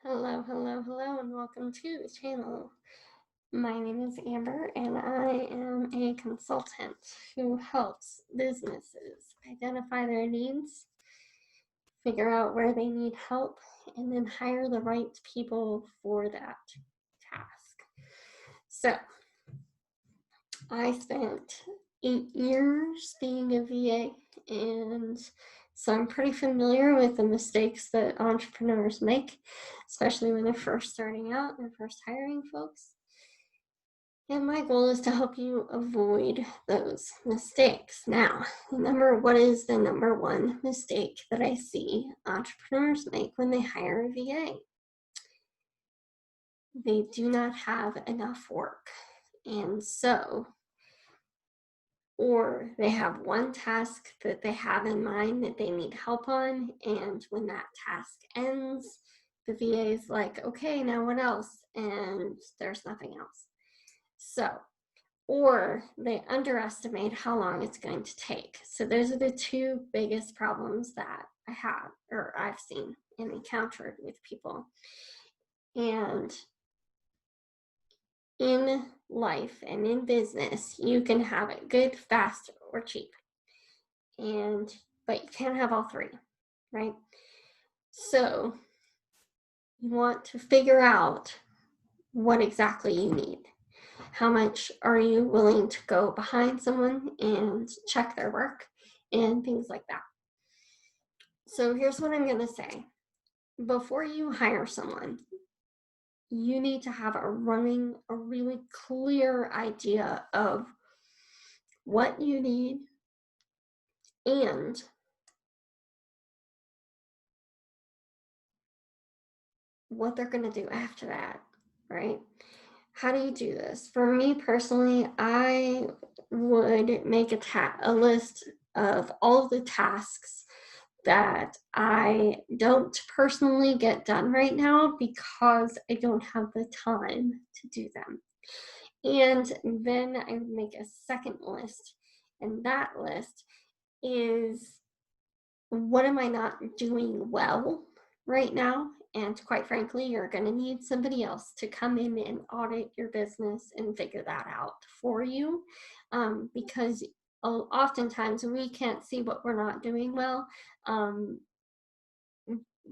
Hello, hello, hello, and welcome to the channel. My name is Amber, and I am a consultant who helps businesses identify their needs, figure out where they need help, and then hire the right people for that task. So, I spent 8 years being a VA, and so I'm pretty familiar with the mistakes that entrepreneurs make, especially when they're first starting out and first hiring folks. And my goal is to help you avoid those mistakes. Now, what is the number one mistake that I see entrepreneurs make when they hire a VA? They do not have enough work. And so, or they have one task that they have in mind that they need help on, and when that task ends, the VA is like, okay, now what else? And there's nothing else. So, or they underestimate how long it's going to take. So those are the two biggest problems that I have, or I've seen and encountered with people. And in life and in business, you can have it good, fast, or cheap. But you can't have all three, right? So you want to figure out what exactly you need. How much are you willing to go behind someone and check their work and things like that. So here's what I'm going to say. Before you hire someone, you need to have a really clear idea of what you need and what they're going to do after that, right? How do you do this? For me personally, I would make a list of all of the tasks that I don't personally get done right now because I don't have the time to do them. And then I would make a second list, and that list is what am I not doing well right now? And quite frankly, you're going to need somebody else to come in and audit your business and figure that out for you, because oftentimes we can't see what we're not doing well,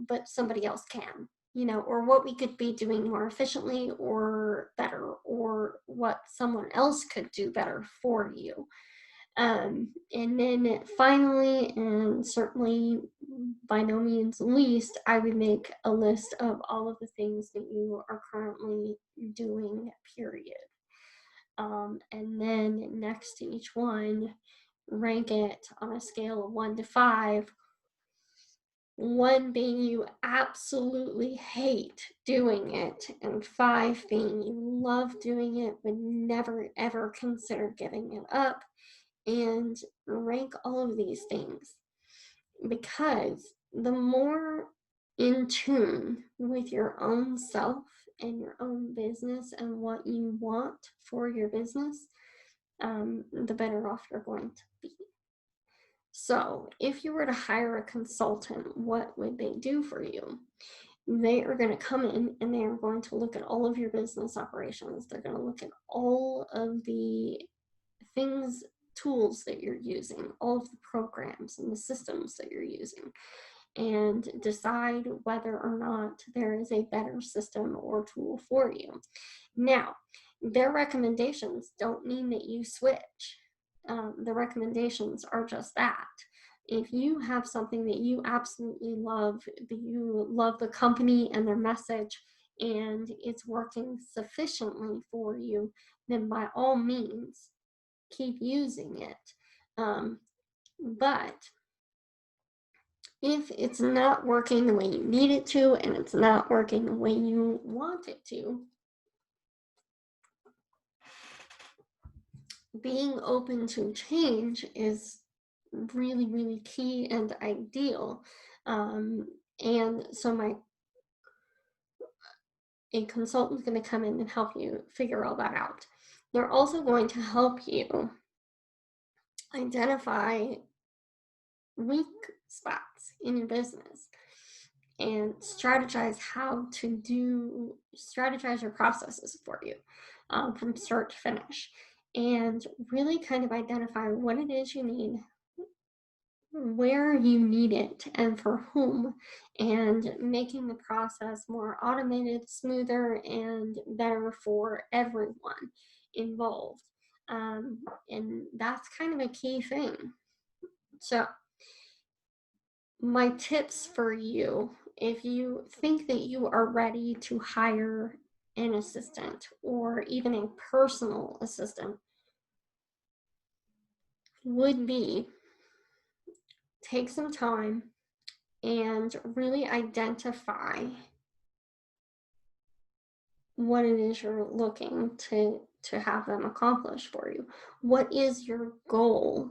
but somebody else can, or what we could be doing more efficiently or better, or what someone else could do better for you. And then finally, and certainly by no means least, I would make a list of all of the things that you are currently doing, period. And then next to each one, rank it on a scale of 1 to 5. 1 being you absolutely hate doing it, and 5 being you love doing it, would never ever consider giving it up. And rank all of these things, because the more in tune with your own self and your own business and what you want for your business, the better off you're going to be. So if you were to hire a consultant, what would they do for you? They are going to come in and they are going to look at all of your business operations. They're going to look at all of the tools that you're using, all of the programs and the systems that you're using, and decide whether or not there is a better system or tool for you. Now, their recommendations don't mean that you switch. The recommendations are just that. If you have something that you absolutely love, that you love the company and their message, and it's working sufficiently for you, then by all means, keep using it. But if it's not working the way you need it to, and it's not working the way you want it to, being open to change is really, really key and ideal. And so a consultant is going to come in and help you figure all that out. They're also going to help you identify weak spots in your business and strategize strategize your processes for you, from start to finish, and really kind of identify what it is you need, where you need it, and for whom, and making the process more automated, smoother, and better for everyone involved. And that's kind of a key thing. So, my tips for you, if you think that you are ready to hire an assistant or even a personal assistant, would be take some time and really identify what it is you're looking to have them accomplish for you. What is your goal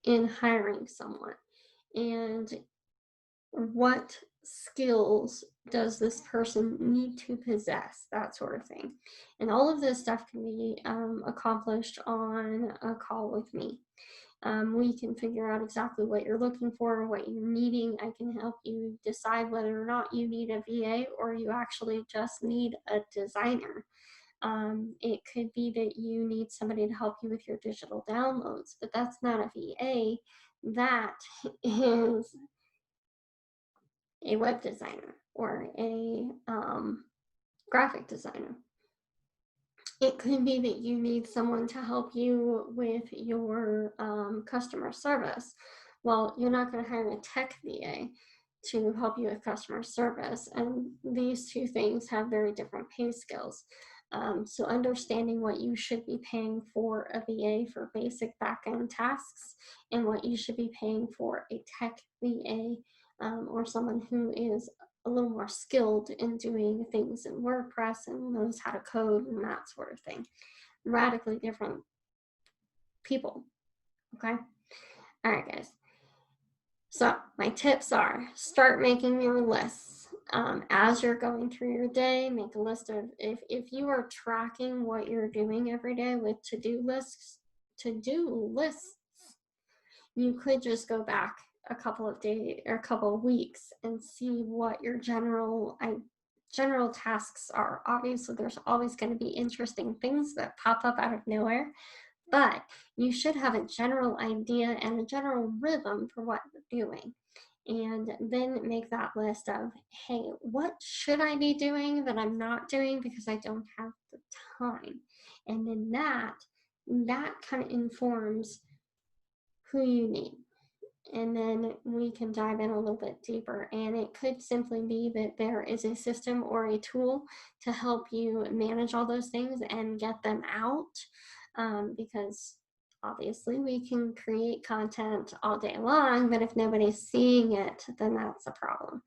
in hiring someone? And what skills does this person need to possess, that sort of thing. And all of this stuff can be accomplished on a call with me. We can figure out exactly what you're looking for, what you're needing. I can help you decide whether or not you need a VA or you actually just need a designer. It could be that you need somebody to help you with your digital downloads, but that's not a VA. That is a web designer or a graphic designer. It could be that you need someone to help you with your customer service. Well, you're not going to hire a tech VA to help you with customer service, and these two things have very different pay scales. So understanding what you should be paying for a VA for basic back-end tasks and what you should be paying for a tech VA, or someone who is a little more skilled in doing things in WordPress and knows how to code and that sort of thing. Radically different people. Okay. All right, guys. So my tips are: start making your lists. As you're going through your day, make a list of, if you are tracking what you're doing every day with to-do lists, you could just go back a couple of days or a couple of weeks and see what your general tasks are. Obviously, there's always going to be interesting things that pop up out of nowhere, but you should have a general idea and a general rhythm for what you're doing. And then make that list of, hey, what should I be doing that I'm not doing because I don't have the time? And then that kind of informs who you need. And then we can dive in a little bit deeper. And it could simply be that there is a system or a tool to help you manage all those things and get them out. Because obviously we can create content all day long, but if nobody's seeing it, then that's a problem.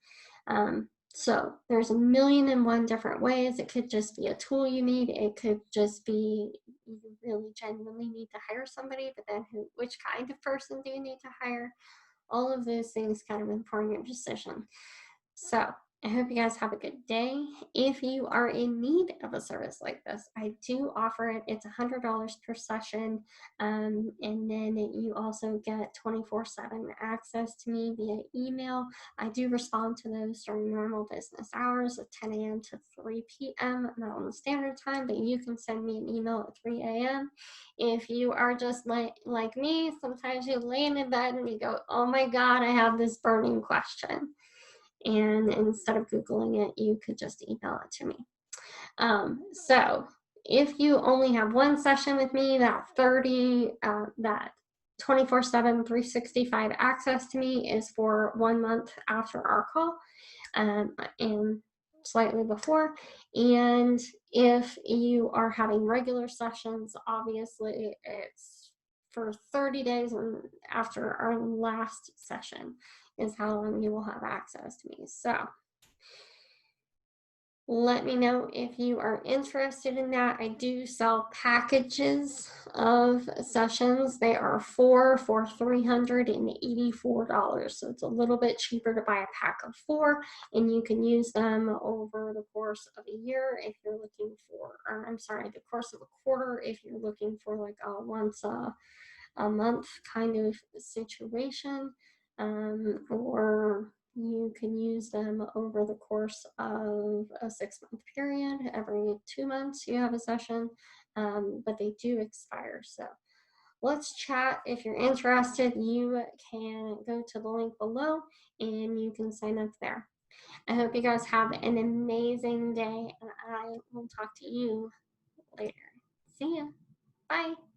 So there's a million and one different ways. It could just be a tool you need. It could just be you really genuinely need to hire somebody, but then which kind of person do you need to hire? All of those things kind of inform your decision. So I hope you guys have a good day. If you are in need of a service like this, I do offer it. It's $100 per session. And then you also get 24/7 access to me via email. I do respond to those during normal business hours of 10 a.m. to 3 p.m. Mountain Standard Time, but you can send me an email at 3 a.m. If you are just like me, sometimes you lay in bed and you go, oh my God, I have this burning question. And instead of Googling it, you could just email it to me. So if you only have one session with me, that 24/7, 365 access to me is for 1 month after our call, and slightly before. And if you are having regular sessions, obviously it's for 30 days, and after our last session is how long you will have access to me. So let me know if you are interested in that. I do sell packages of sessions. They are 4 for $384. So it's a little bit cheaper to buy a pack of 4, and you can use them over the course of a year if you're looking for, or I'm sorry, the course of a quarter if you're looking for like a once a month kind of situation, or You can use them over the course of a 6-month period. Every 2 months, you have a session, but they do expire. So let's chat. If you're interested, you can go to the link below and you can sign up there. I hope you guys have an amazing day, and I will talk to you later. See ya. Bye.